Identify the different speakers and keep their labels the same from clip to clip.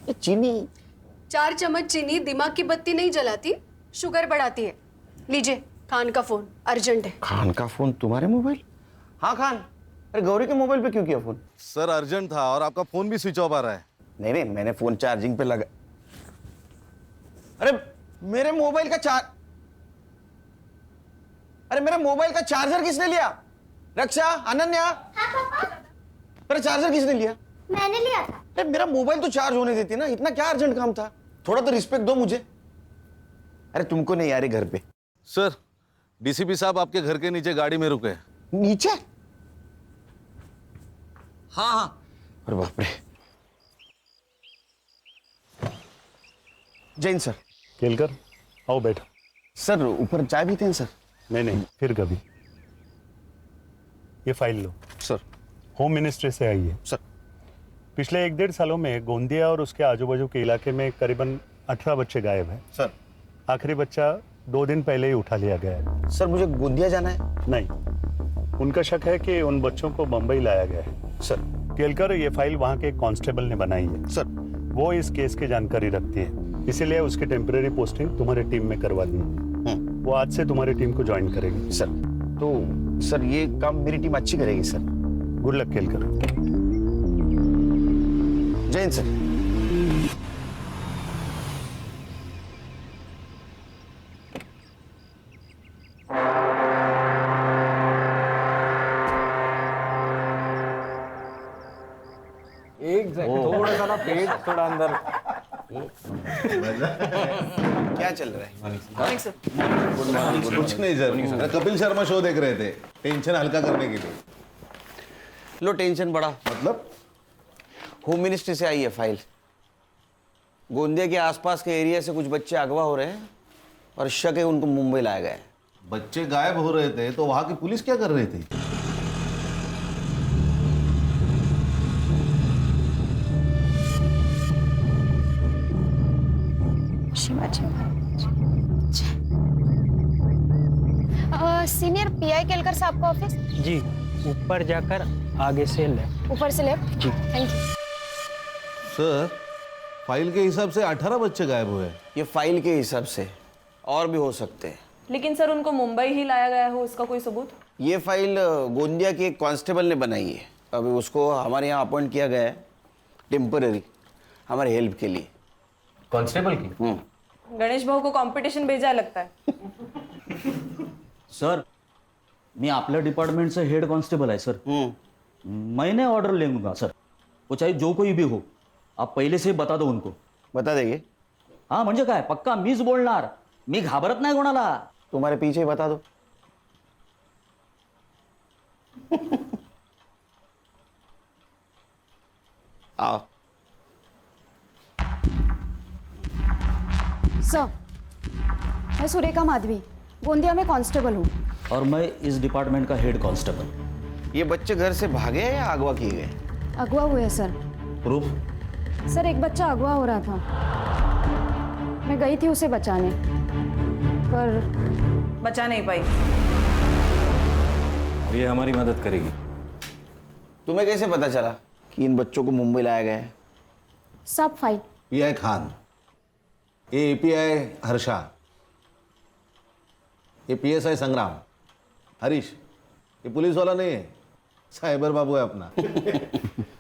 Speaker 1: ये चीनी
Speaker 2: 4 चम्मच चीनी दिमाग की बत्ती नहीं जलाती, शुगर बढ़ाती है। लीजिए, खान का फोन अर्जेंट है।
Speaker 1: खान का फोन तुम्हारे मोबाइल? हाँ खान, अरे गौरी के मोबाइल पे क्यों किया फोन?
Speaker 3: सर अर्जेंट था और आपका फोन भी स्विच ऑफ आ रहा है।
Speaker 1: नहीं नहीं, मैंने फोन चार्जिंग पे लगा। अरे मेरे मोबाइल का चार्जर किसने लिया? रक्षा, अनन्या, मेरा चार्जर किसने लिया?
Speaker 4: मैंने लिया था।
Speaker 1: अरे मेरा मोबाइल तो चार्ज होने देती ना, इतना क्या अर्जेंट काम था? थोड़ा तो रिस्पेक्ट दो मुझे। अरे तुमको नहीं यार घर पे।
Speaker 3: सर डीसीपी साहब आपके घर के नीचे गाड़ी में रुके।
Speaker 1: नीचे?
Speaker 3: हाँ हाँ।
Speaker 1: अरे बाप रे। जैन सर।
Speaker 5: केलकर आओ बैठो।
Speaker 1: सर ऊपर चाय पीते हैं सर?
Speaker 5: नहीं फिर कभी। ये फाइल लो।
Speaker 1: सर।
Speaker 5: होम मिनिस्ट्री से आई है।
Speaker 1: सर।
Speaker 5: पिछले 1-1.5 सालों में गोंदिया और उसके आजू बाजू के इलाके में करीबन 18 बच्चे गायब हैं।
Speaker 1: सर।
Speaker 5: आखिरी बच्चा 2 दिन पहले ही उठा लिया गया है।
Speaker 1: सर मुझे गोंदिया जाना है।
Speaker 5: नहीं, उनका शक है कि उन बच्चों को बम्बई लाया गया है।
Speaker 1: सर।
Speaker 5: केलकर ये फाइल वहाँ के कांस्टेबल ने बनाई है।
Speaker 1: सर।
Speaker 5: वो इस केस की जानकारी रखती है, इसीलिए उसकी टेम्परेरी पोस्टिंग तुम्हारे टीम में करवा दी है। वो आज से तुम्हारी टीम को ज्वाइन करेगी।
Speaker 1: सर तो सर ये काम मेरी टीम अच्छी करेगी sir.
Speaker 5: Good luck Kelkar.
Speaker 1: Jain sir.
Speaker 6: एक सेकंड, थोड़ा सा ना पेट थोड़ा अंदर।
Speaker 1: क्या चल रहा है?
Speaker 3: कुछ नहीं सर, कपिल शर्मा शो देख रहे थे, टेंशन हल्का करने के लिए।
Speaker 1: लो टेंशन बढ़ा।
Speaker 3: मतलब?
Speaker 1: होम मिनिस्ट्री से आई है फाइल। गोंदिया के आसपास के एरिया से कुछ बच्चे अगवा हो रहे हैं और शक है उनको मुंबई लाया गया है।
Speaker 3: बच्चे गायब हो रहे थे तो वहां की पुलिस क्या कर रही थी?
Speaker 4: सीनियर पीआई केलकर साहब का ऑफिस?
Speaker 6: जी, ऊपर जाकर आगे से लेफ्ट।
Speaker 4: ऊपर से लेफ्ट?
Speaker 6: जी।
Speaker 4: Thank you.
Speaker 3: सर फाइल के हिसाब से 18 बच्चे गायब हुए।
Speaker 1: ये फाइल के हिसाब से और भी हो सकते हैं।
Speaker 7: लेकिन सर उनको मुंबई ही लाया गया हो, इसका कोई सबूत?
Speaker 1: ये फाइल गोंदिया के एक कांस्टेबल ने बनाई है। अभी उसको हमारे यहाँ अपॉइंट किया गया है टेम्पररी, हमारे हेल्प के लिए।
Speaker 6: कांस्टेबल की?
Speaker 7: गणेश भाऊ को कंपटीशन भेजा लगता है।
Speaker 8: सर मी आपल्या डिपार्टमेंटचं हेड कॉन्स्टेबल आहे सर। मैंने ऑर्डर लेंगा सर, वो चाहे जो कोई भी हो, आप पहले से बता दो उनको।
Speaker 1: बता देंगे?
Speaker 8: हाँ म्हणजे काय, पक्का मीच बोलणार, मी घाबरत नाही कोणाला।
Speaker 1: तुम्हारे पीछे ही बता दो। आओ।
Speaker 4: सर, मैं सुरेखा माधवी, गोंदिया में कांस्टेबल हूँ।
Speaker 8: और मैं इस डिपार्टमेंट का हेड कांस्टेबल।
Speaker 1: ये बच्चे घर से भागे हैं या अगवा किए गए?
Speaker 4: अगवा हुए सर।
Speaker 8: प्रूफ?
Speaker 4: सर एक बच्चा अगवा हो रहा था, मैं गई थी उसे बचाने, पर
Speaker 7: बचा नहीं पाई।
Speaker 9: ये हमारी मदद करेगी।
Speaker 1: तुम्हें कैसे पता चला कि इन बच्चों को मुंबई लाया गया है?
Speaker 4: सब फाइल।
Speaker 3: पीआई खान, ये एपीआई हर्षा, ये पीएसआई संग्राम, हरीश, ये पुलिस वाला नहीं है, साइबर बाबू है अपना।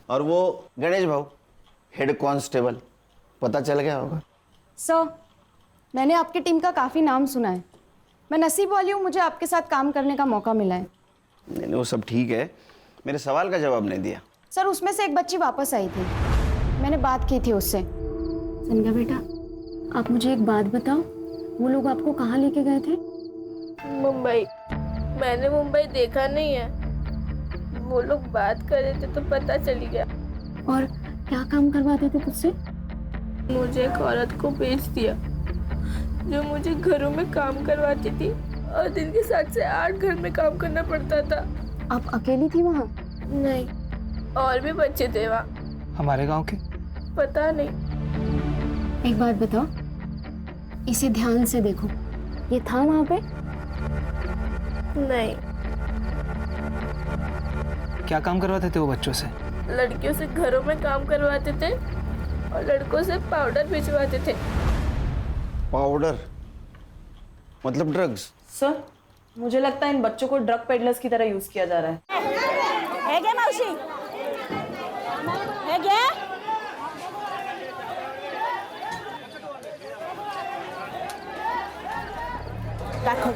Speaker 3: और वो
Speaker 1: गणेश भाऊ, हेड कांस्टेबल। पता चल गया होगा।
Speaker 4: सर मैंने आपकी टीम का काफ़ी नाम सुना है, मैं नसीब वाली हूँ, मुझे आपके साथ काम करने का मौका मिला है।
Speaker 1: नहीं वो सब ठीक है, मेरे सवाल का जवाब नहीं दिया।
Speaker 4: सर उसमें से एक बच्ची वापस आई थी, मैंने बात की थी उससे। सनगा बेटा, आप मुझे एक बात बताओ, वो लोग आपको कहाँ लेके गए थे?
Speaker 10: मुंबई। मैंने मुंबई देखा नहीं है, वो लोग बात कर रहे थे तो पता चल गया।
Speaker 4: और क्या काम करवाते थे तुझसे?
Speaker 10: मुझे एक औरत को बेच दिया जो मुझे घरों में काम करवाती थी और दिन के 7 से 8 घर में काम करना पड़ता था।
Speaker 4: आप अकेली थी वहाँ?
Speaker 10: नहीं, और भी बच्चे थे वहाँ।
Speaker 6: हमारे गांव के?
Speaker 10: पता नहीं।
Speaker 4: एक बात बताओ, इसे ध्यान से देखो, ये था वहाँ पे?
Speaker 10: नहीं।
Speaker 6: क्या काम करवाते थे वो बच्चों से?
Speaker 10: लड़कियों से घरों में काम करवाते थे और लड़कों से पाउडर भिजवाते थे।
Speaker 1: पाउडर मतलब ड्रग्स?
Speaker 7: सर, मुझे लगता है इन बच्चों को ड्रग पेडलर्स की तरह यूज किया जा रहा है।
Speaker 10: क्या मौसी? है क्या? रखो।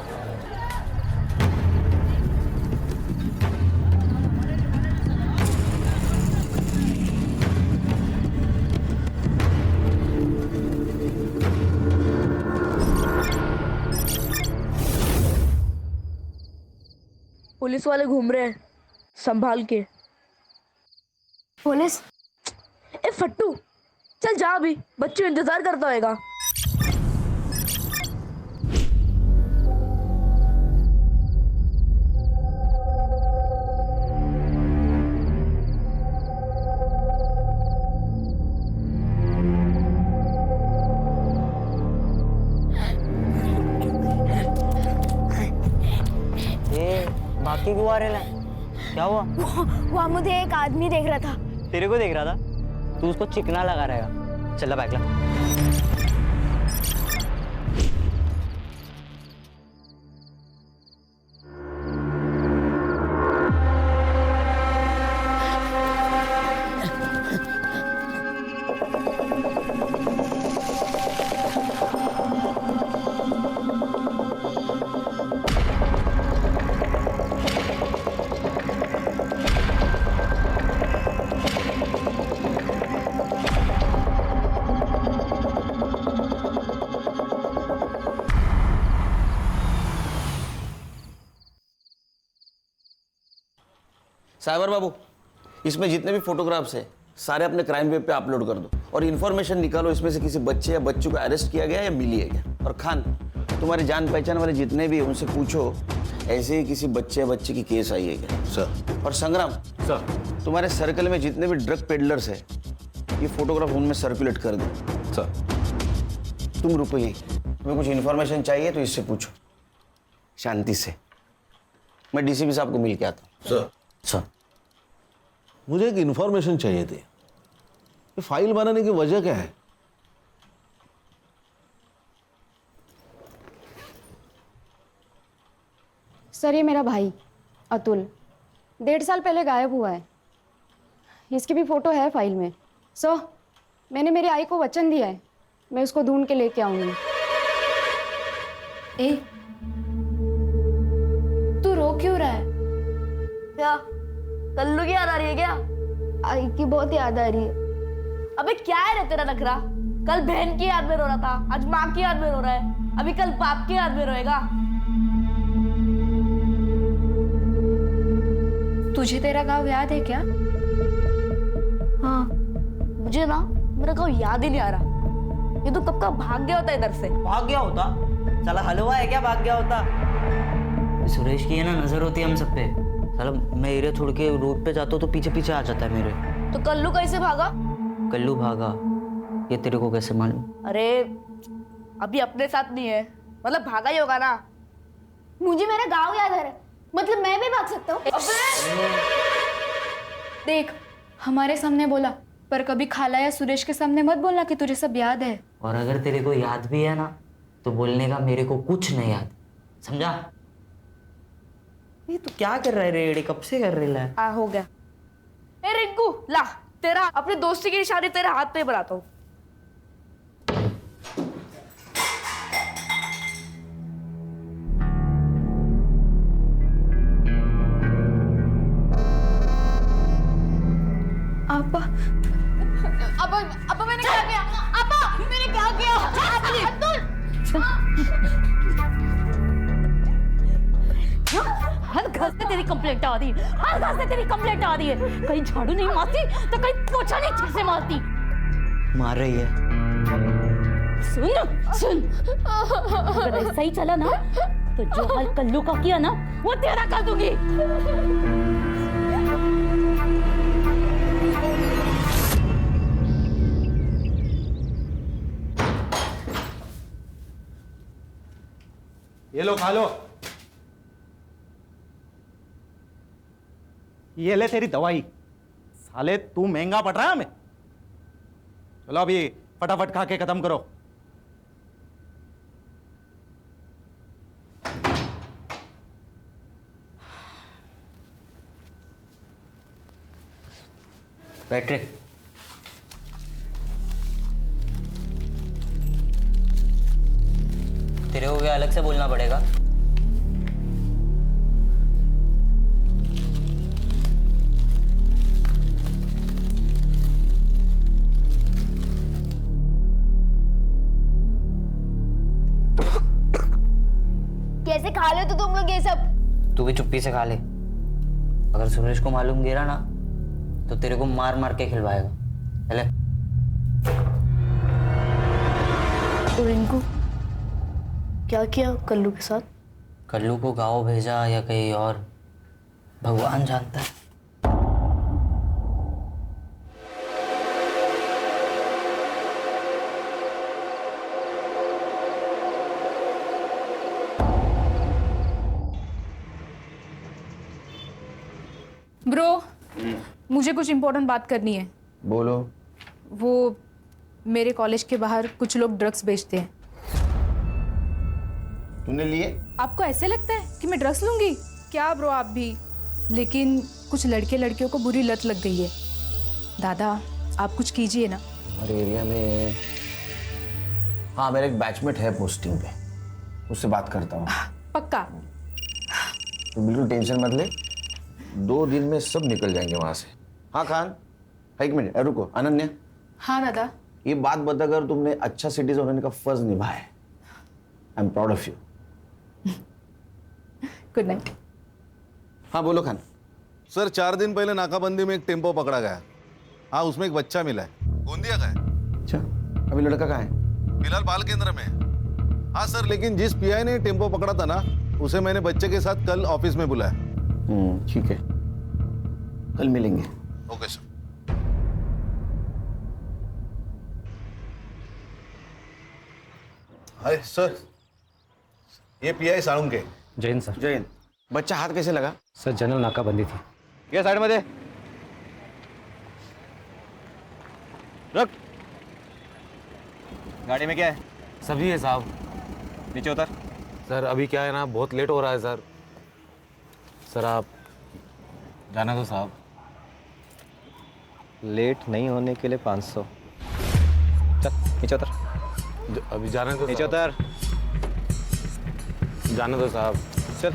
Speaker 10: पुलिस वाले घूम रहे हैं, संभाल के।
Speaker 4: पुलिस?
Speaker 10: ए फट्टू, चल जा अभी, बच्चों इंतजार करता होएगा।
Speaker 9: बाकी क्यों आ रहे हैं? क्या हुआ?
Speaker 4: वहाँ मुझे एक आदमी देख रहा था।
Speaker 9: तेरे को देख रहा था? तू उसको चिकना लगा रहेगा। चल बैग ला।
Speaker 1: साइबर बाबू, इसमें जितने भी फोटोग्राफ्स हैं सारे अपने क्राइम वेब पे अपलोड कर दो और इन्फॉर्मेशन निकालो इसमें से किसी बच्चे या बच्चों को अरेस्ट किया गया या मिली है क्या। और खान, तुम्हारे जान पहचान वाले जितने भी हैं उनसे पूछो ऐसे ही किसी बच्चे या बच्ची की केस आई है क्या।
Speaker 3: सर।
Speaker 1: और संग्राम
Speaker 3: सर।
Speaker 1: तुम्हारे सर्कल में जितने भी ड्रग पेडलर्स है ये फोटोग्राफ उनमें सर्कुलेट कर दो।
Speaker 3: सर।
Speaker 1: तुम रुको यहीं, तुम्हें कुछ इन्फॉर्मेशन चाहिए तो इससे पूछो शांति से। मैं डीसीपी साहब को मिल के आता हूँ।
Speaker 3: सर।
Speaker 1: सर,
Speaker 3: मुझे एक इन्फॉर्मेशन चाहिए थी। ये फाइल बनाने की वजह क्या है?
Speaker 4: सर, ये मेरा भाई अतुल 1.5 साल पहले गायब हुआ है। इसकी भी फोटो है फाइल में। सर, मैंने मेरी आई को वचन दिया है, मैं उसको ढूंढ के लेके आऊंगी।
Speaker 10: ए, तू रो क्यों रहा है? क्या कल्लू की याद आ रही है क्या?
Speaker 4: आई की बहुत याद आ रही है।
Speaker 10: अबे क्या है रे तेरा नखरा? कल बहन की याद में रो रहा था, आज माँ की याद में रो रहा है, अभी कल बाप की याद में रोएगा।
Speaker 2: तुझे तेरा गांव याद है क्या?
Speaker 10: हाँ, मुझे ना मेरा गाँव याद ही नहीं आ रहा। ये तो कब का भाग गया होता इधर से।
Speaker 9: भाग गया होता? साला हलवा है क्या भाग गया होता? सुरेश की है ना नजर होती है हम सब पे। साला मैं एरिया छोड़ के रोड पे जाता हूँ तो पीछे पीछे आ जाता है मेरे।
Speaker 10: तो कल्लू कैसे भागा?
Speaker 9: कल्लू भागा ये तेरे को कैसे मालूम?
Speaker 10: अरे अभी अपने साथ नहीं है, मतलब भागा ही होगा ना।
Speaker 4: मुझे मेरा गांव याद आ रहा है, मतलब मैं भी भाग सकता हूँ।
Speaker 2: देख, हमारे सामने बोला, पर कभी खाला या सुरेश के सामने मत बोलना कि तुझे सब याद है।
Speaker 9: और अगर तेरे को याद भी है ना तो बोलने का मेरे को कुछ नहीं याद, समझा? ये तो क्या कर रहा है रेडी, कब से कर रही है?
Speaker 10: हो गया। ए रिंकू, ला तेरा अपने दोस्ती की निशानी तेरे हाथ पे बनाता हूँ।
Speaker 2: अब्बा मैंने क्या किया? अब्बा मैंने क्या किया?
Speaker 10: हर घर से तेरी कंप्लेंट आ रही है, हर घर से तेरी कंप्लेंट आ रही है। कहीं झाड़ू नहीं मारती तो कहीं पोछा नहीं ठीक से मारती।
Speaker 9: मार रही है।
Speaker 10: सुन सुन, अगर ऐसा ही चला ना तो जो हाल कल्लू का किया ना वो तेरा कर दूंगी।
Speaker 6: ये लो खा लो। ये ले तेरी दवाई। साले तू महंगा पड़ रहा है हमें।
Speaker 8: चलो अभी फटाफट खा के खत्म करो।
Speaker 9: बैठ रे। तेरे को क्या अलग से बोलना पड़ेगा?
Speaker 10: कैसे खा ले तो तुम लोग ये सब?
Speaker 9: तू भी चुप्पी से खा ले। अगर सुरेश को मालूम गिरा ना तो तेरे को मार मार के खिलवाएगा। चले।
Speaker 10: तो रिंकू क्या किया कल्लू के साथ?
Speaker 9: कल्लू को गाँव भेजा या कहीं और, भगवान जानता है।
Speaker 11: ब्रो, मुझे कुछ इम्पोर्टेंट बात करनी है।
Speaker 1: बोलो।
Speaker 11: वो मेरे कॉलेज के बाहर कुछ लोग ड्रग्स बेचते हैं।
Speaker 1: तूने लिए?
Speaker 11: आपको ऐसे लगता है कि मैं ड्रग्स लूंगी? क्या ब्रो आप भी? लेकिन कुछ लड़के लड़कियों को बुरी लत लग गई है। दादा आप कुछ कीजिए ना।
Speaker 1: हमारे एरिया में हाँ मेरा एक बैचमेट है पोस्टिंग पे, उससे बात करता हूँ।
Speaker 11: पक्का?
Speaker 1: तो बिल्कुल टेंशन मत ले, 2 दिन में सब निकल जाएंगे वहां से। हाँ खान, एक मिनट रुको। अनन्या,
Speaker 11: हाँ दादा।
Speaker 1: ये बात बता कर तुमने अच्छा सिटीजन होने का फर्ज निभाया है। I am proud of you.
Speaker 11: Good night.
Speaker 1: हाँ बोलो खान।
Speaker 3: सर 4 दिन पहले नाकाबंदी में एक टेम्पो पकड़ा गया। हाँ उसमें एक बच्चा मिला है। गोंदिया का है।
Speaker 1: अच्छा, अभी लड़का कहाँ है?
Speaker 3: फिलहाल बाल केंद्र में है। हाँ सर, लेकिन जिस पीआई ने टेम्पो पकड़ा था ना, उसे मैंने बच्चे के साथ कल ऑफिस में बुलाया।
Speaker 1: ठीक है, कल मिलेंगे।
Speaker 3: Okay sir. हाय सर, ये पीआई साळुंके।
Speaker 6: जैन सर।
Speaker 1: जैन, बच्चा हाथ कैसे लगा?
Speaker 6: सर जनरल नाकाबंदी थी।
Speaker 8: ये साइड में दे। रख। गाड़ी में क्या है?
Speaker 6: सभी है साहब।
Speaker 8: नीचे उतर।
Speaker 6: सर अभी क्या है ना, बहुत लेट हो रहा है सर। सर आप
Speaker 8: जाना दो साहब।
Speaker 6: लेट नहीं होने के लिए 500।
Speaker 8: चल नीचे उतर।
Speaker 6: अभी जाने दो।
Speaker 8: नीचे उतर।
Speaker 6: जाने दो साहब।
Speaker 8: चल।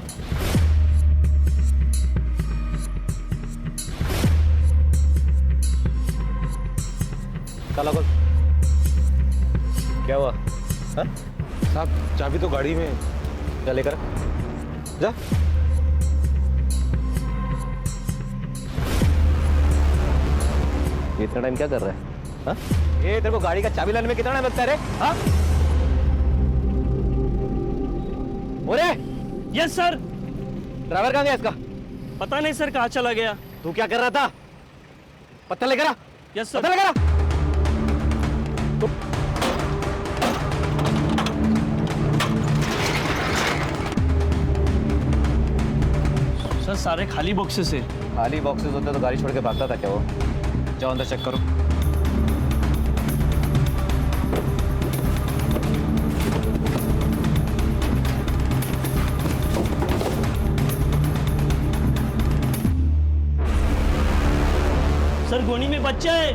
Speaker 8: ताला खोल। क्या हुआ? हाँ?
Speaker 6: साहब चाबी तो गाड़ी में।
Speaker 8: जा लेकर जा।
Speaker 6: ये इतना टाइम क्या कर रहा है?
Speaker 8: हाँ? ये तेरे को गाड़ी का चाबी लाने में कितना टाइम लगता है रे? हाँ? बोले?
Speaker 12: Yes sir.
Speaker 8: ड्राइवर कहाँ गया इसका?
Speaker 12: पता नहीं सर कहाँ चला गया।
Speaker 8: तू क्या कर रहा था? पत्थर लेकर आ।
Speaker 12: Yes sir.
Speaker 8: पत्थर लेकर आ।
Speaker 12: सर सारे खाली बॉक्सेस है।
Speaker 8: खाली बॉक्सेस होते तो गाड़ी छोड़ के भागता था क्या वो? जाओ अंदर चेक करो।
Speaker 12: सर गोनी में बच्चा है।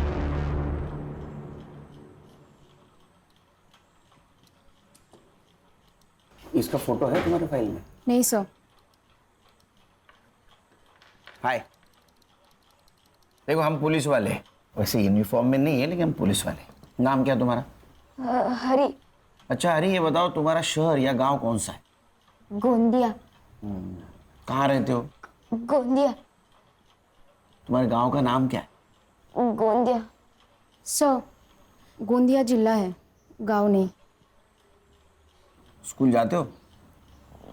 Speaker 1: इसका फोटो है तुम्हारे फाइल में?
Speaker 4: नहीं सर।
Speaker 1: हाय, देखो हम पुलिस वाले, वैसे यूनिफॉर्म में नहीं है लेकिन हम पुलिस वाले। नाम क्या तुम्हारा?
Speaker 4: हरी।
Speaker 1: अच्छा हरी, ये बताओ तुम्हारा शहर या गांव कौन सा है?
Speaker 4: गोंदिया।
Speaker 1: कहाँ रहते हो?
Speaker 4: गोंदिया।
Speaker 1: तुम्हारे गांव का नाम क्या है?
Speaker 4: गोंदिया। सर गोंदिया जिला है, गांव नहीं।
Speaker 1: स्कूल जाते हो?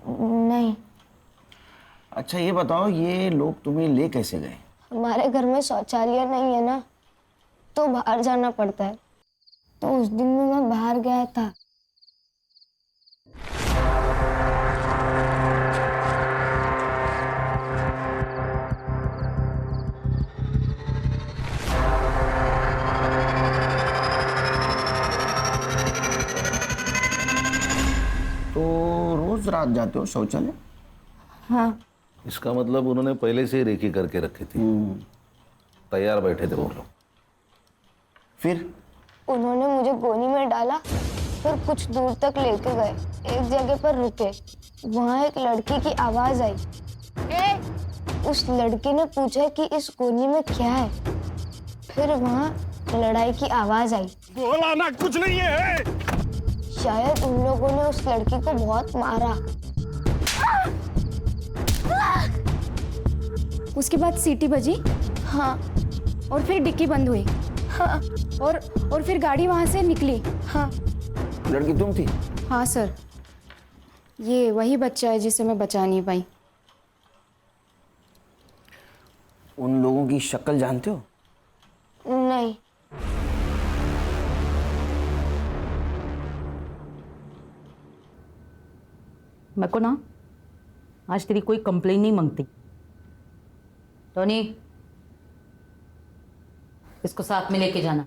Speaker 4: नहीं।
Speaker 1: अच्छा ये बताओ, ये लोग तुम्हें ले कैसे गए?
Speaker 4: हमारे घर में शौचालय नहीं है ना, तो बाहर जाना पड़ता है। तो उस दिन में मैं बाहर गया था।
Speaker 1: रात जाते हो शौचालय?
Speaker 4: हाँ।
Speaker 3: इसका मतलब उन्होंने पहले से ही रेकी करके रखी थी, तैयार बैठे थे वो लोग।
Speaker 1: फिर
Speaker 13: उन्होंने मुझे गोनी में डाला, फिर कुछ दूर तक लेके गए, एक जगह पर रुके, वहाँ एक लड़की की आवाज आई। उस लड़की ने पूछा कि इस गोनी में क्या है, फिर वहाँ लड़ाई की आवाज आई।
Speaker 12: बोला ना कुछ नहीं है।
Speaker 13: शायद उन लोगों ने उस लड़की को बहुत मारा।
Speaker 4: उसके बाद सीटी बजी।
Speaker 13: हाँ।
Speaker 4: और फिर डिक्की बंद हुई।
Speaker 13: हाँ।
Speaker 4: और फिर गाड़ी वहां से निकली।
Speaker 13: हाँ।
Speaker 1: लड़की तुम थी?
Speaker 4: हाँ सर, ये वही बच्चा है जिसे मैं बचा नहीं पाई।
Speaker 1: उन लोगों की शक्ल जानते हो?
Speaker 13: नहीं।
Speaker 14: मेरे को ना आज तेरी कोई कंप्लेन नहीं मांगती। टोनी, इसको साथ में लेके जाना,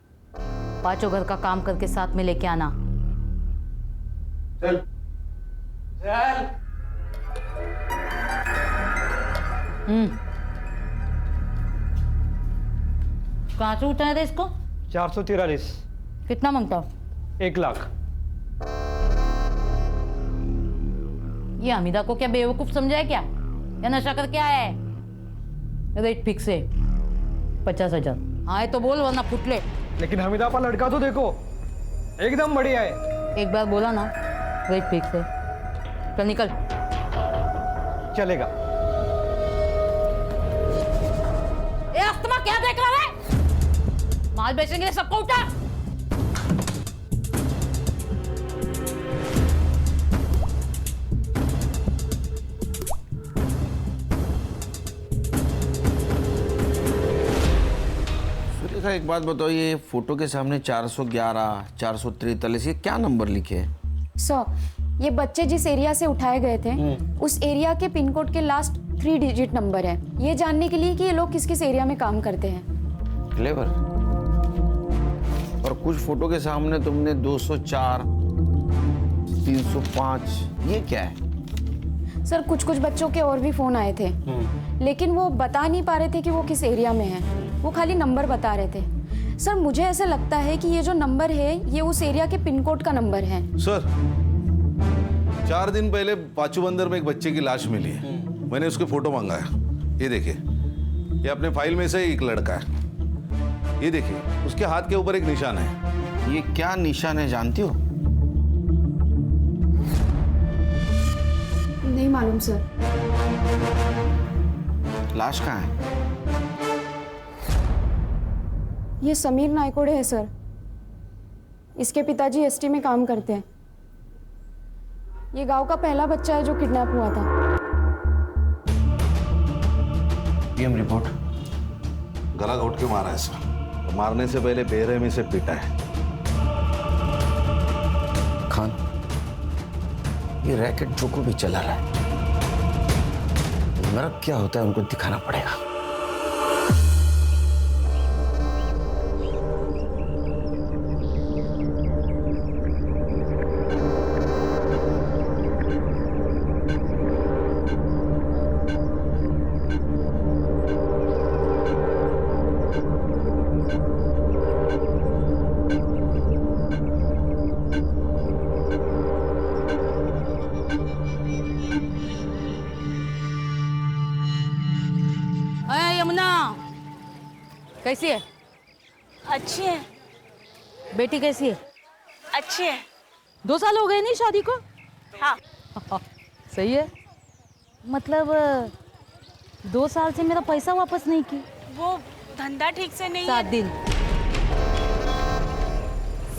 Speaker 14: पांचों घर का काम करके साथ में लेके आना।
Speaker 12: चल चल।
Speaker 14: कहाँ से उठाया था इसको?
Speaker 12: 443।
Speaker 14: कितना मांगता हो?
Speaker 12: 1 लाख।
Speaker 14: ये हमीदा को क्या बेवकूफ समझा है क्या? या नशा करके आया है? रेट फिक्स है 50,000। हाँ तो बोल वरना फुटले।
Speaker 12: लेकिन हमीदा का लड़का तो देखो, एकदम बढ़िया है।
Speaker 14: एक बार बोला ना, रेट फिक्स है। चल निकल।
Speaker 12: चलेगा।
Speaker 14: ए अस्तमा, क्या देख रहा है? माल बेचेंगे सबको उठा।
Speaker 1: सुरेखा, एक बात बताओ, ये फोटो के सामने 411, 443 ये क्या नंबर लिखे हैं?
Speaker 4: ये बच्चे जिस एरिया से उठाए गए थे उस एरिया के पिन कोड के लास्ट 3 डिजिट नंबर है, ये जानने के लिए कि ये लोग किस किस एरिया में काम करते हैं।
Speaker 1: क्लेवर। और कुछ फोटो के सामने तुमने 204, 305, ये क्या है?
Speaker 4: सर कुछ बच्चों के और भी फोन आए थे, लेकिन वो बता नहीं पा रहे थे कि वो किस एरिया में है, वो खाली नंबर बता रहे थे। सर मुझे ऐसा लगता है कि ये जो नंबर है ये उस एरिया के पिन कोड का नंबर है।
Speaker 3: सर 4 दिन पहले पाचू बंदर में एक बच्चे की लाश मिली है, मैंने उसके फोटो मंगाया। ये देखिए, ये अपने फाइल में से एक लड़का है। ये देखिए, उसके हाथ के ऊपर एक निशान है।
Speaker 1: ये क्या निशान है जानती हो?
Speaker 4: नहीं मालूम सर।
Speaker 1: लाश कहाँ है?
Speaker 4: ये समीर नायकोड़े है सर, इसके पिताजी एसटी में काम करते हैं। ये गांव का पहला बच्चा है जो किडनैप हुआ था।
Speaker 1: PM report.
Speaker 3: गला घोट के मारा है सर, मारने से पहले बेरहमी से पीटा है।
Speaker 1: खान, ये रैकेट जो को भी चला रहा है, नरक क्या होता है उनको दिखाना पड़ेगा।
Speaker 14: यमुना कैसी है?
Speaker 10: अच्छी है।
Speaker 14: बेटी कैसी है?
Speaker 10: अच्छी है।
Speaker 14: 2 साल हो गए नहीं शादी को?
Speaker 10: हाँ।
Speaker 14: सही है। मतलब 2 साल से मेरा पैसा वापस नहीं की।
Speaker 10: वो धंधा ठीक से नहीं
Speaker 14: 7 दिन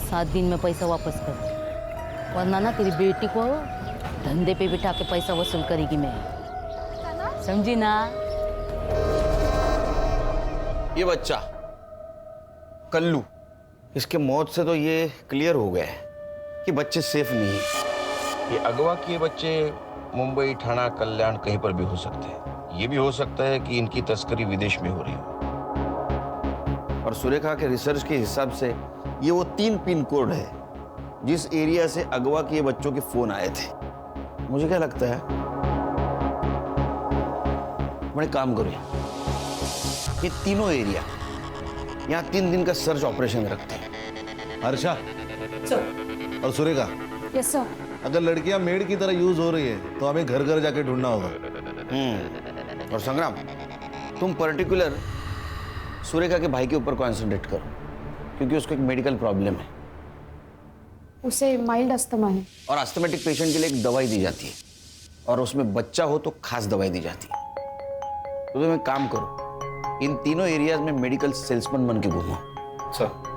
Speaker 14: 7 दिन में पैसा वापस कर, वरना ना तेरी बेटी को धंधे पे बिठा के पैसा वसूल करेगी मैं, समझी ना?
Speaker 1: ये बच्चा कल्लू, इसके मौत से तो ये क्लियर हो गया है कि बच्चे सेफ नहीं है।
Speaker 15: ये अगवा किए बच्चे मुंबई, ठाणा, कल्याण कहीं पर भी हो सकते हैं। ये भी हो सकता है कि इनकी तस्करी विदेश में हो रही हो।
Speaker 1: और सुरेखा के रिसर्च के हिसाब से ये वो 3 पिन कोड है जिस एरिया से अगवा किए बच्चों के फोन आए थे। मुझे क्या लगता है, मैं एक काम करूँ, ये तीनों एरिया यहाँ 3 दिन का सर्च ऑपरेशन रखते हैं।
Speaker 3: हर्षा और सुरेखा,
Speaker 4: यस सर।
Speaker 3: अगर लड़कियां मेड की तरह यूज हो रही है तो हमें घर घर जाके ढूंढना होगा।
Speaker 1: और संग्राम, तुम पर्टिकुलर सुरेखा के भाई के ऊपर कॉन्सेंट्रेट करो, क्योंकि उसको एक मेडिकल प्रॉब्लम है।
Speaker 4: उसे माइल्ड अस्थमा है।
Speaker 1: और अस्थमेटिक पेशेंट के लिए एक दवाई दी जाती है, और उसमें बच्चा हो तो खास दवाई दी जाती है। तो तुम एक काम करो, इन तीनों एरियाज में मेडिकल सेल्समैन बन के घूमो।
Speaker 3: सर।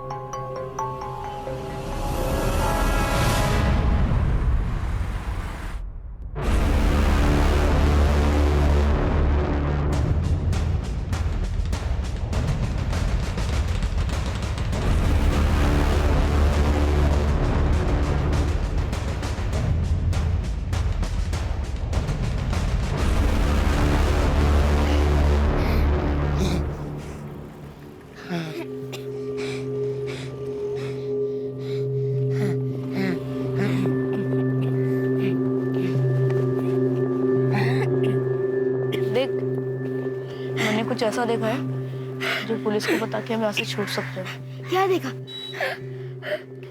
Speaker 10: कुछ ऐसा देखा है जो पुलिस को बता के हम यहाँ से छूट सकते हैं।
Speaker 13: क्या देखा?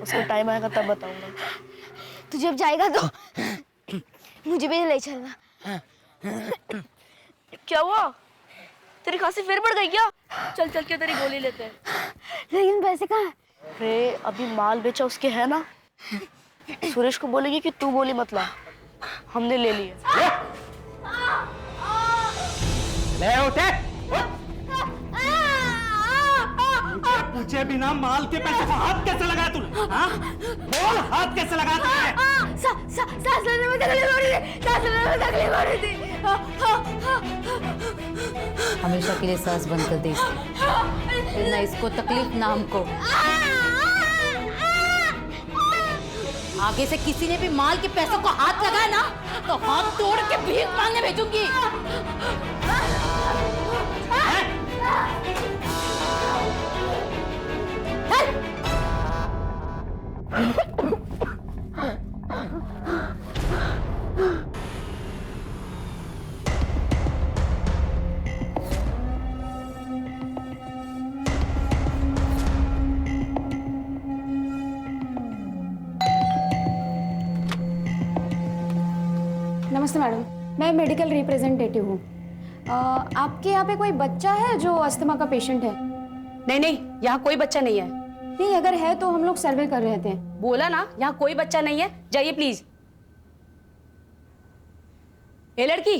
Speaker 10: उसका टाइम आएगा तब बताऊंगा।
Speaker 13: तू जब जाएगा तो मुझे भी ले चलना।
Speaker 10: क्या हुआ? तेरी खांसी फिर बढ़ गई क्या? चल चल के तेरी गोली लेते हैं।
Speaker 13: लेकिन पैसे कहाँ?
Speaker 10: अरे अभी माल बेचा उसके है ना, सुरेश को बोलेगी कि तू गोली मत ला, हमने ले ली है।
Speaker 8: ले उठे। पूछे बिना माल के पैसे को हाथ कैसे लगाया तूने? हाँ? बोल, हाथ कैसे लगाया तूने?
Speaker 13: सांस लेने में तकलीफ हो रही थी, सांस लेने में तकलीफ हो रही थी।
Speaker 14: हमेशा के लिए सांस बंद कर दे इसकी, ना इसको तकलीफ ना हमको। आगे से किसी ने भी माल के पैसों को हाथ लगाया ना तो हाथ तोड़ के भीख मांगने भेजूंगी।
Speaker 4: नमस्ते मैडम, मैं मेडिकल रिप्रेजेंटेटिव हूँ। आपके यहाँ पे कोई बच्चा है जो अस्थमा का पेशेंट है?
Speaker 2: नहीं नहीं, यहाँ कोई बच्चा नहीं है।
Speaker 4: नहीं, अगर है तो हम लोग सर्वे कर रहे थे।
Speaker 2: बोला ना, यहाँ कोई बच्चा नहीं है, जाइए प्लीज। ए लड़की,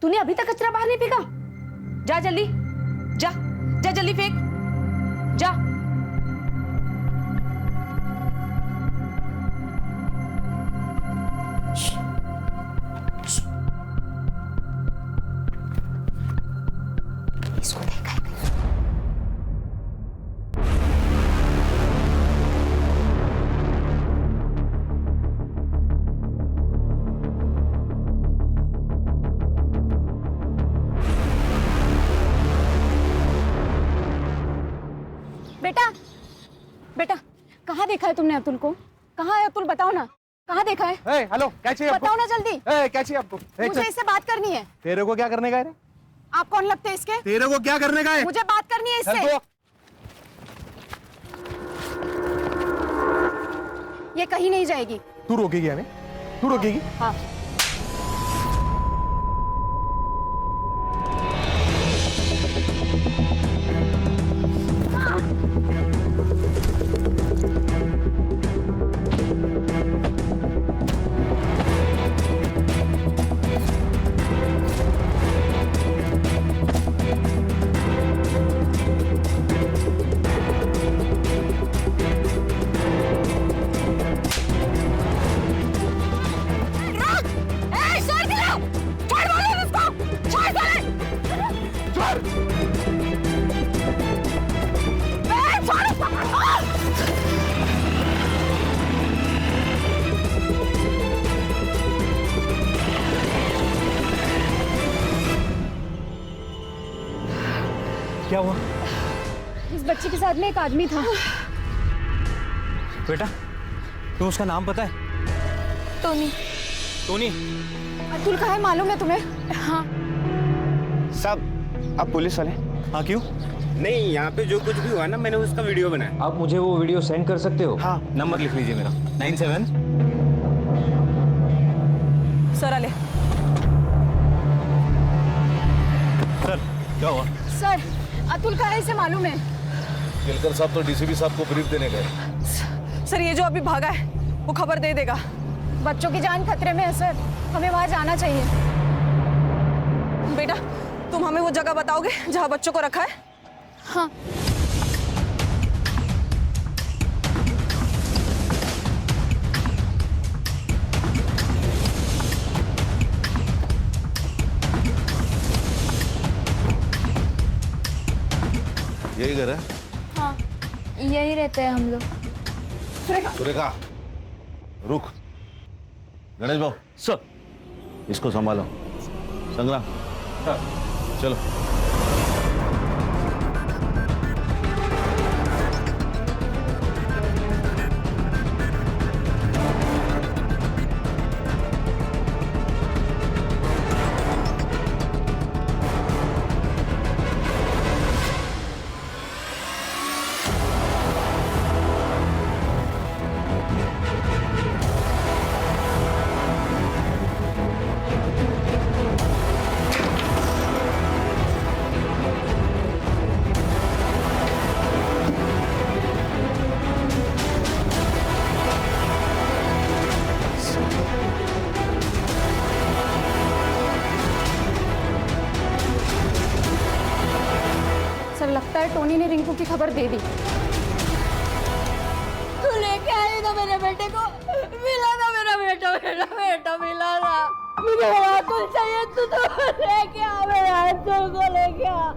Speaker 2: तूने अभी तक कचरा बाहर नहीं फेंका? जा जल्दी, जा जा जल्दी फेंक, जा।
Speaker 13: इसको देखा है?
Speaker 4: बेटा, बेटा, कहाँ देखा है तुमने अतुल को? कहाँ है अतुल? बताओ ना, कहाँ देखा है?
Speaker 12: हेलो, क्या चाहिए आपको?
Speaker 4: बताओ ना जल्दी।
Speaker 12: क्या चाहिए आपको?
Speaker 4: मुझे इससे बात करनी है।
Speaker 12: तेरे को क्या करने का है?
Speaker 4: आप कौन लगते हैं इसके?
Speaker 12: तेरे को क्या करने का है?
Speaker 4: मुझे बात करनी है इससे। ये कहीं नहीं जाएगी।
Speaker 12: तू रोकेगी हमें? तू रोकेगी?
Speaker 4: हाँ।
Speaker 12: क्या हुआ?
Speaker 4: इस बच्चे के साथ में एक आदमी था।
Speaker 12: बेटा, तुम्हें उसका नाम पता है?
Speaker 10: टोनी।
Speaker 16: टोनी,
Speaker 4: अतुल कहाँ है मालूम है तुम्हें? हाँ
Speaker 16: साहब आप पुलिस वाले? हाँ क्यों? नहीं, यहाँ पे जो कुछ भी हुआ ना, मैंने उसका वीडियो बनाया। आप मुझे वो वीडियो सेंड कर सकते हो? हाँ। नंबर लिख लीजिए मेरा 97।
Speaker 7: सर आले।
Speaker 3: सर क्या हुआ?
Speaker 4: सर अतुल कहाँ है इसे मालूम है?
Speaker 3: केलकर साहब तो डीसीपी साहब को ब्रीफ देने गए।
Speaker 7: सर ये जो अभी भागा है वो खबर दे देगा।
Speaker 4: बच्चों की जान खतरे में है सर, हमें वहाँ जाना चाहिए।
Speaker 7: बेटा तुम हमें वो जगह बताओगे जहाँ बच्चों को रखा है?
Speaker 4: हाँ।
Speaker 3: यही घर है?
Speaker 13: हाँ यही रहते हैं हम लोग।
Speaker 3: सुरेखा रुक। गणेश भाऊ
Speaker 8: सर,
Speaker 3: इसको संभालो। संग्राम चलो।
Speaker 4: सर लगता है टोनी ने रिंकू की खबर दे दी।
Speaker 10: तू लेके आई था मेरे बेटे को, मिला था मेरा बेटा, मेरा बेटा मिला था। मुझे मेरा अतुल चाहिए, तू तो लेके आ, मेरा अतुल को लेके आ।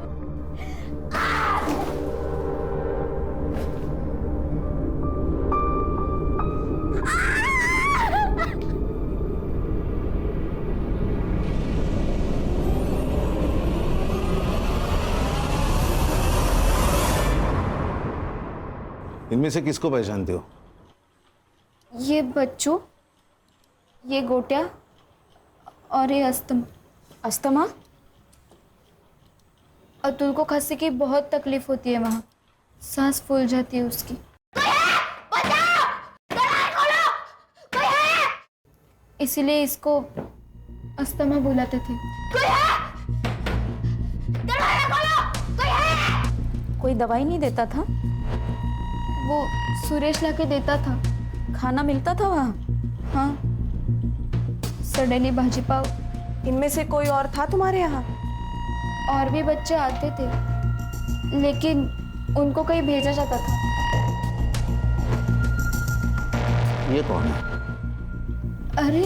Speaker 3: इनमें से किसको पहचानते हो?
Speaker 13: ये बच्चू, ये गोटिया और ये अस्थमा। अतुल को खांसी की बहुत तकलीफ होती है, वहाँ सांस फूल जाती है उसकी। इसीलिए इसको अस्थमा बुलाते थे।
Speaker 2: कोई दवाई नहीं देता था?
Speaker 13: वो सुरेश लाके देता था।
Speaker 2: खाना मिलता था वहाँ?
Speaker 13: हाँ, सडेली भाजी पाव।
Speaker 7: इनमें से कोई और था तुम्हारे यहाँ?
Speaker 13: और भी बच्चे आते थे, लेकिन उनको कहीं भेजा जाता था।
Speaker 3: ये कौन है?
Speaker 13: अरे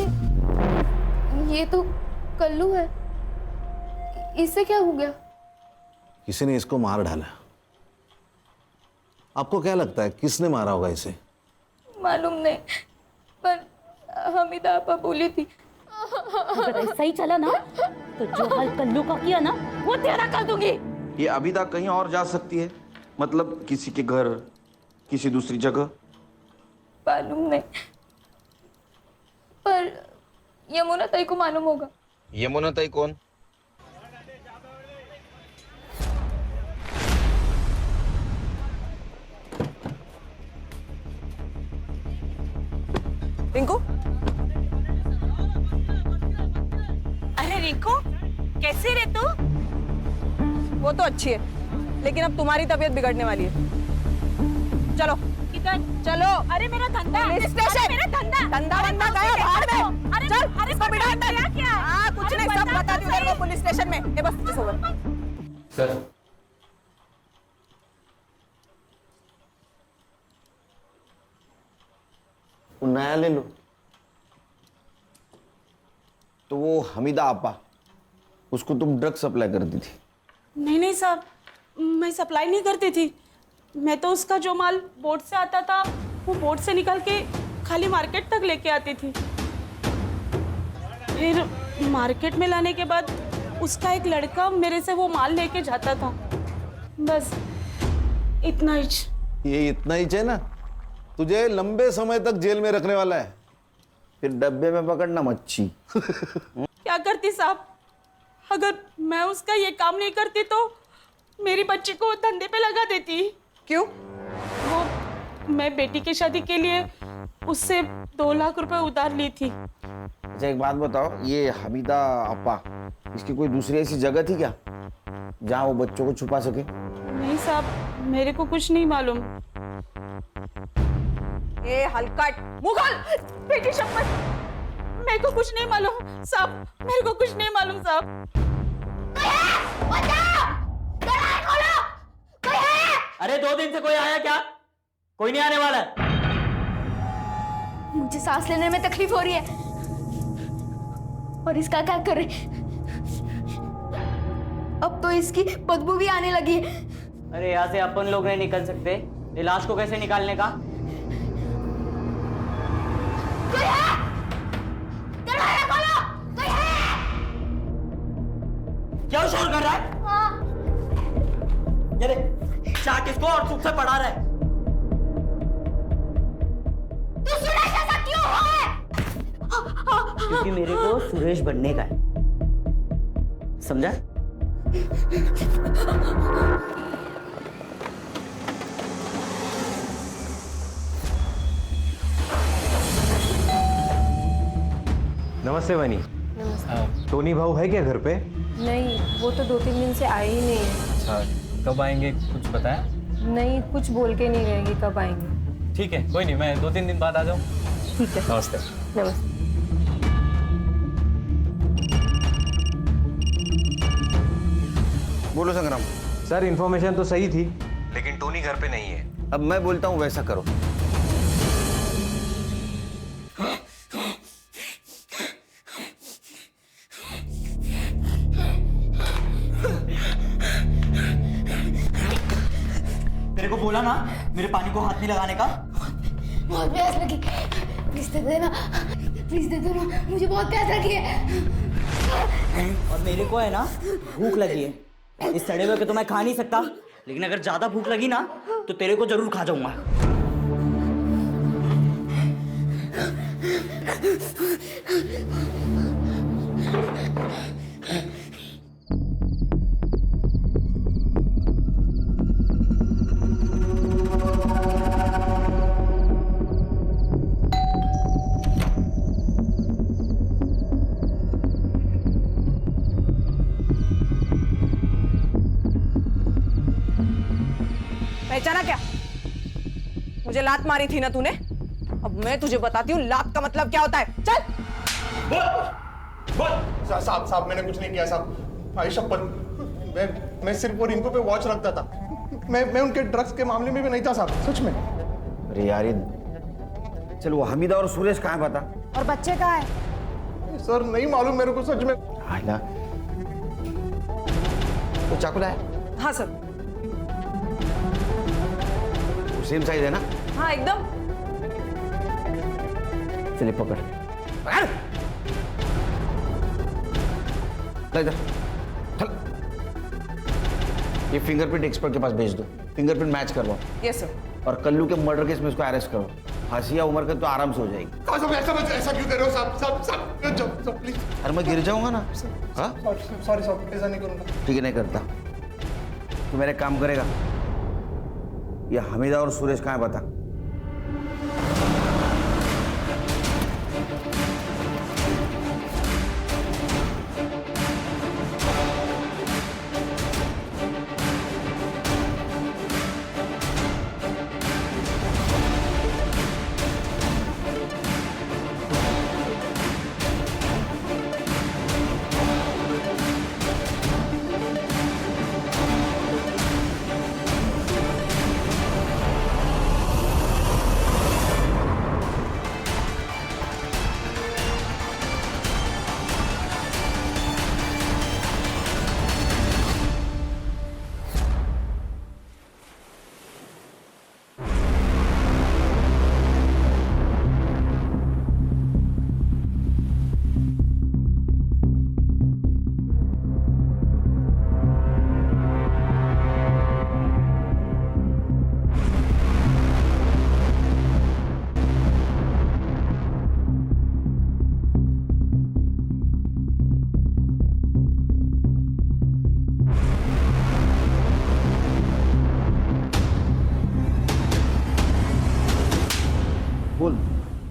Speaker 13: ये तो कल्लू है, इससे क्या हो गया?
Speaker 3: किसी ने इसको मार डाला। आपको क्या लगता है किसने मारा होगा इसे?
Speaker 10: मालूम नहीं, पर हमीदा आपा बोली थी।
Speaker 2: अगर ऐसा ही चला ना तो जो हाल कल्लू का किया ना वो तेरा कर दूंगी।
Speaker 1: ये अभी तक कहीं और जा सकती है, मतलब किसी के घर, किसी दूसरी जगह?
Speaker 10: मालूम नहीं, पर यमुना ताई को मालूम होगा।
Speaker 15: यमुना ताई कौन?
Speaker 7: रिंकू,
Speaker 10: अरे रिंकू कैसी रे तू?
Speaker 7: वो तो अच्छी है, लेकिन अब तुम्हारी तबीयत बिगड़ने वाली है। चलो
Speaker 10: किधर?
Speaker 7: चलो।
Speaker 10: अरे मेरा धंधा,
Speaker 7: पुलिस स्टेशन।
Speaker 10: मेरा धंधा,
Speaker 7: धंधा वंधा गया बाहर में।
Speaker 10: अरे
Speaker 7: चल,
Speaker 10: अरे
Speaker 7: इसको बिठा अंदर।
Speaker 10: क्या?
Speaker 7: हाँ, कुछ नहीं, सब बता दी तेरे को पुलिस स्टेशन में। ये बस किस होगा?
Speaker 6: सर
Speaker 1: वो नया ले लो। तो वो हमीदा आपा, उसको तुम ड्रग सप्लाई करती थी?
Speaker 10: नहीं नहीं साहब, मैं सप्लाई नहीं करती थी। मैं तो उसका जो माल बोट से आता था वो बोट से निकाल के खाली मार्केट तक लेके आती थी। फिर मार्केट में लाने के बाद उसका एक लड़का मेरे से वो माल लेके जाता था। बस इतना ही।
Speaker 3: ये इतना ही है ना, तुझे लंबे समय तक जेल में रखने वाला है।
Speaker 1: फिर डब्बे में पकड़ना मच्छी।
Speaker 7: क्या करती साहब, अगर मैं उसका ये काम नहीं करती तो मेरी बच्ची को धंधे पे लगा देती। क्यों? वो मैं बेटी की शादी के लिए उससे 2 लाख रुपए उधार ली थी।
Speaker 1: अच्छा एक बात बताओ, ये हमीदा अपा, इसकी कोई दूसरी ऐसी जगह थी क्या जहाँ वो बच्चों को छुपा सके?
Speaker 7: नहीं साहब, मेरे को कुछ नहीं मालूम। ए हलकट मुगल, बेटी शपथ, मेरे को कुछ नहीं मालूम साहब, मेरे को कुछ नहीं मालूम साहब।
Speaker 8: अरे 2 दिन से कोई आया क्या? कोई नहीं आने वाला है।
Speaker 4: मुझे सांस लेने में तकलीफ हो रही है और इसका क्या करे? अब तो इसकी बदबू भी आने लगी है।
Speaker 9: अरे यहाँ से अपन लोग नहीं निकल सकते, ये लाश को कैसे निकालने का?
Speaker 10: कोई है? दरवाजा खोलो, कोई है?
Speaker 8: क्या शोर कर रहा है?
Speaker 10: हाँ।
Speaker 8: ये देख, चाक इसको और चुप से पढ़ा रहा है।
Speaker 10: तू सुरेश ऐसा क्यों है?
Speaker 9: क्योंकि मेरे को सुरेश बनने का है, समझा?
Speaker 16: नमस्ते वानी। टोनी भाऊ है क्या घर पे?
Speaker 7: नहीं, वो तो 2-3 दिन से आए ही नहीं है।
Speaker 16: अच्छा, कब आएंगे कुछ बताया?
Speaker 7: नहीं, कुछ बोल के नहीं रहेंगे कब आएंगे।
Speaker 16: ठीक है, कोई नहीं, मैं 2-3 दिन बाद आ जाऊँ।
Speaker 7: ठीक है,
Speaker 16: नमस्ते।
Speaker 7: नमस्ते।
Speaker 1: बोलो संग्राम।
Speaker 16: सर इन्फॉर्मेशन तो सही थी, लेकिन टोनी घर पे नहीं है।
Speaker 1: अब मैं बोलता हूँ वैसा करो।
Speaker 8: तेरे को बोला ना मेरे पानी को हाथ नहीं लगाने का।
Speaker 10: बहुत प्यास लगी, प्लीज दे देना, प्लीज दे दो ना, मुझे बहुत प्यास लगी है।
Speaker 8: और मेरे को है ना भूख लगी है। इस सड़े हुए के तो मैं खा नहीं सकता, लेकिन अगर ज्यादा भूख लगी ना तो तेरे को जरूर खा जाऊंगा।
Speaker 7: पहचाना क्या? मुझे लात मारी थी ना तूने? अब मैं तुझे बताती हूँ लात का मतलब क्या होता है। चल।
Speaker 17: साहब मैंने कुछ नहीं किया साहब, भाई शपथ, मैं सिर्फ वो रिंकू पे वॉच रखता था। मैं उनके ड्रग्स के मामले में भी नहीं था साहब, सच में।
Speaker 1: अरे यार चल, वो हमीदा और सुरेश कहाँ है पता?
Speaker 4: और बच्चे कहाँ है?
Speaker 17: सर नहीं मालूम मेरे को सच में।
Speaker 1: आला, वो चाकू लाया?
Speaker 7: हाँ सर।
Speaker 1: सेम साइज है ना?
Speaker 7: हाँ एकदम।
Speaker 1: चलिए पकड़ पकड़, ले इधर चल। ये फिंगरप्रिंट एक्सपर्ट के पास भेज दो, फिंगरप्रिंट मैच करवाओ।
Speaker 7: Yes sir.
Speaker 1: और कल्लू के मर्डर केस में इसको अरेस्ट करो। फांसी या उम्र कैद तो आराम से हो जाएगी।
Speaker 17: ऐसा क्यों कर रहे हो साहब प्लीज।
Speaker 1: अरे मैं गिर जाऊंगा ना। हाँ
Speaker 17: सॉरी साहब, ऐसा नहीं करूंगा।
Speaker 1: ठीक है, नहीं करता तो मेरे काम करेगा। ये हमीदा और सुरेश कहाँ है बता?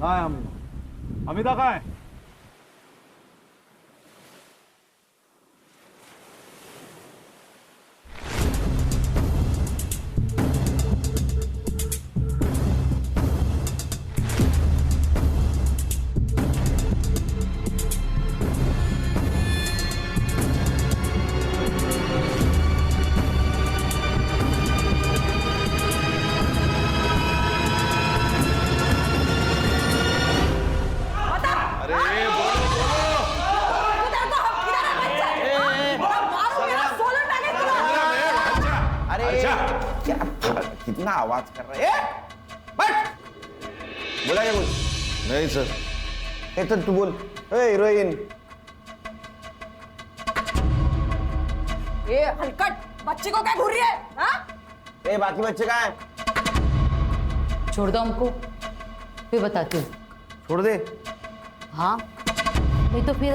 Speaker 12: हाँ अमिता कहाँ है?
Speaker 1: कितना आवाज कर रहा है? बट बोला क्या कुछ?
Speaker 3: नहीं सर।
Speaker 1: तो तू बोल, हीरोइन।
Speaker 10: ये हलकट बच्ची को क्या घूर रही है? हाँ?
Speaker 1: बाकी बच्चे कहाँ हैं?
Speaker 14: छोड़ दो हमको, फिर बताती हूँ।
Speaker 1: छोड़ दे।
Speaker 14: हाँ, नहीं तो फिर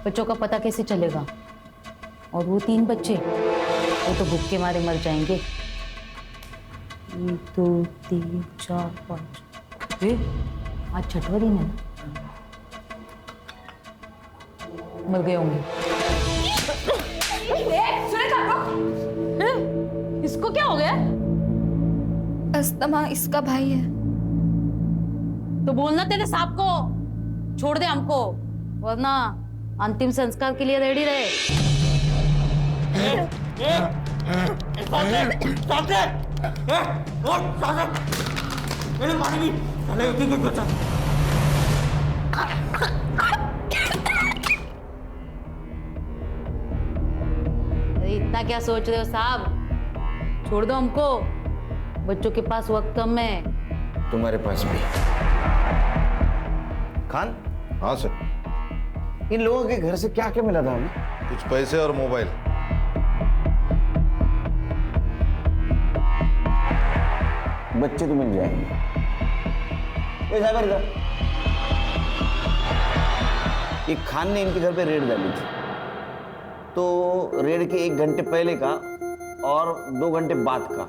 Speaker 14: बच्चों का पता कैसे चलेगा? और वो 3 बच्चे, वो तो भूख के मारे मर जाएंगे। 1 2 3 4 5। आज 6वां दिन है ना? मर गए होंगे। इसको क्या हो गया?
Speaker 4: अस्तमा इसका भाई है।
Speaker 14: तो बोलना तेरे साहब को छोड़ दे हमको, वरना अंतिम संस्कार के लिए रेडी रहे। अरे इतना क्या सोच रहे हो साहब? छोड़ दो हमको, बच्चों के पास वक्त कम है।
Speaker 1: तुम्हारे पास भी। खान।
Speaker 3: हाँ सर।
Speaker 1: इन लोगों के घर से क्या क्या मिला था हमें?
Speaker 3: कुछ पैसे और मोबाइल।
Speaker 1: बच्चे तो मिल जाएंगे। इधर एक खान ने इनके घर पे रेड डाली थी, तो रेड के 1 घंटे पहले का और 2 घंटे बाद का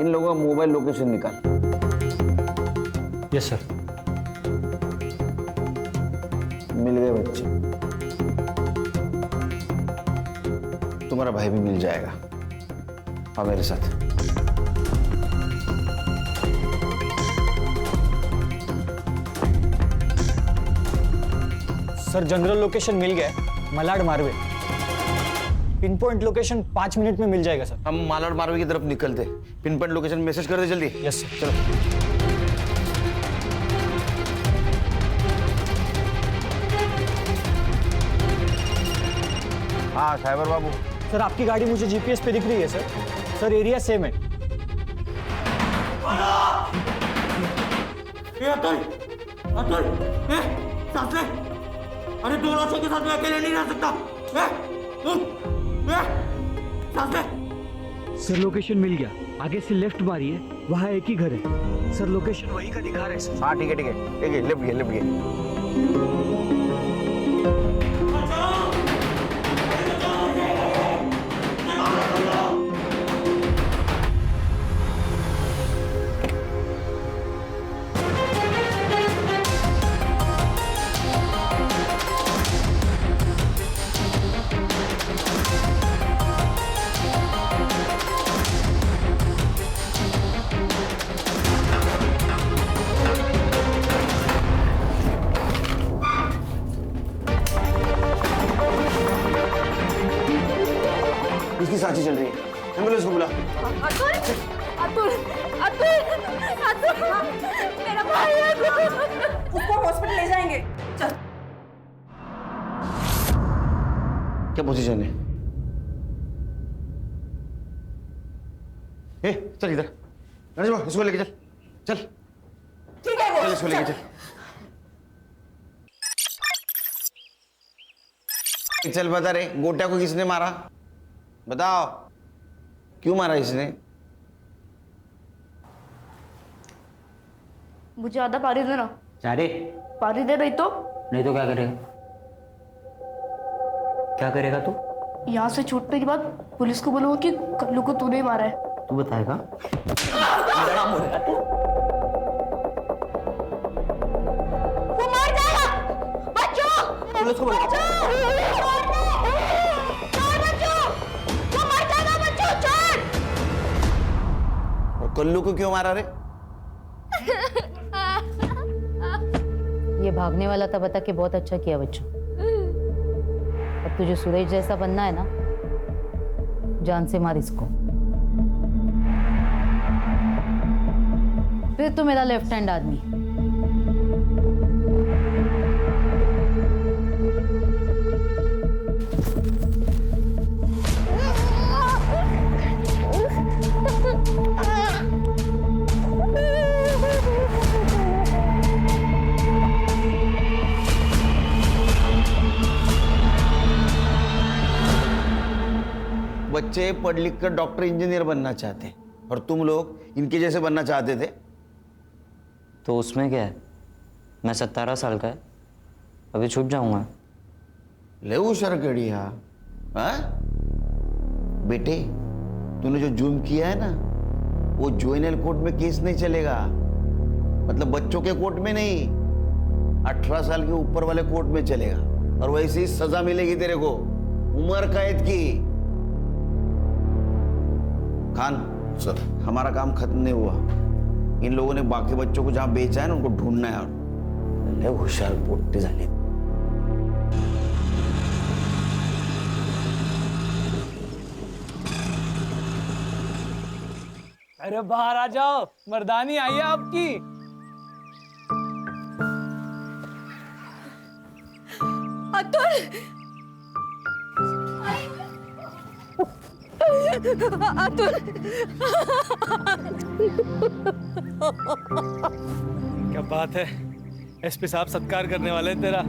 Speaker 1: इन लोगों का मोबाइल लोकेशन निकाल।
Speaker 12: Yes sir.
Speaker 1: मिल गए बच्चे। तुम्हारा भाई भी मिल जाएगा। हाँ मेरे साथ।
Speaker 12: सर जनरल लोकेशन मिल गया है, Malad Marve. Pin point location 5 minute में मिल जाएगा सर।
Speaker 1: हम मालाड मारवे की तरफ निकलते। पिन पॉइंट लोकेशन मैसेज कर दे जल्दी।
Speaker 12: Yes sir.
Speaker 1: चलो। हाँ साइबर बाबू।
Speaker 12: सर आपकी गाड़ी मुझे जीपीएस पे दिख रही है सर। सर एरिया सेम है।
Speaker 9: अरे 2 लाशों के साथ मैं अकेले नहीं रह सकता।
Speaker 12: सर लोकेशन मिल गया, आगे से लेफ्ट मारिए, वहाँ एक ही घर है। सर लोकेशन वही का दिखा रहा है सर।
Speaker 1: हाँ ठीक है ठीक है ठीक है। लेफ्ट गए लेफ्ट गए। इसकी सांसें चल रही है। एम्बुलेंस को बुला।
Speaker 10: अतुल, अतुल, अतुल, अतुल, मेरा भाई है। उसको हॉस्पिटल ले जाएंगे। चल।
Speaker 1: क्या पोजीशन है? चल इधर। गणेश बाबू इसको लेके चल। चल।
Speaker 10: ठीक है।
Speaker 1: चल इसको लेके चल। चल बता रे, गोटा को किसने मारा? बताओ, क्यों मारा इसने?
Speaker 2: मुझे आधा पारी देना।
Speaker 9: चारे
Speaker 2: पारी दे रही तो?
Speaker 9: नहीं तो क्या करेगा? क्या करेगा तू?
Speaker 2: यहाँ से छूटने के बाद पुलिस को बोलूंगा कि कल्लू को तूने मारा है।
Speaker 9: तू बताएगा?
Speaker 1: एम्बुलेंस को बुलाओ। और कल्लू को क्यों मारा रे?
Speaker 14: ये भागने वाला था, बता के बहुत अच्छा किया बच्चों। अब तुझे सुरेश जैसा बनना है ना, जान से मार इसको। फिर तू मेरा लेफ्ट हैंड आदमी।
Speaker 1: बच्चे पढ़ लिख कर डॉक्टर इंजीनियर बनना चाहते हैं और तुम लोग इनके जैसे बनना चाहते थे।
Speaker 9: तो उसमें क्या है, मैं 17 साल का है, अभी छूट जाऊंगा।
Speaker 1: ले शरकड़ी हाँ। बेटे, तूने जो जुर्म किया है ना, वो जुवेनाइल कोर्ट में केस नहीं चलेगा, मतलब बच्चों के कोर्ट में नहीं, 18 साल के ऊपर वाले कोर्ट में चलेगा। और वैसे ही सजा मिलेगी तेरे को, उम्र कैद की। खान सर, हमारा काम खत्म नहीं हुआ। इन लोगों ने बाकी बच्चों को जहां बेचा है ना, उनको ढूंढना है। और होशियार पोट्टे झाले।
Speaker 12: अरे बाहर आ जाओ, मर्दानी आई है आपकी।
Speaker 10: अतुल, अतुल,
Speaker 12: क्या बात है, एसपी साहब सत्कार करने वाले हैं तेरा।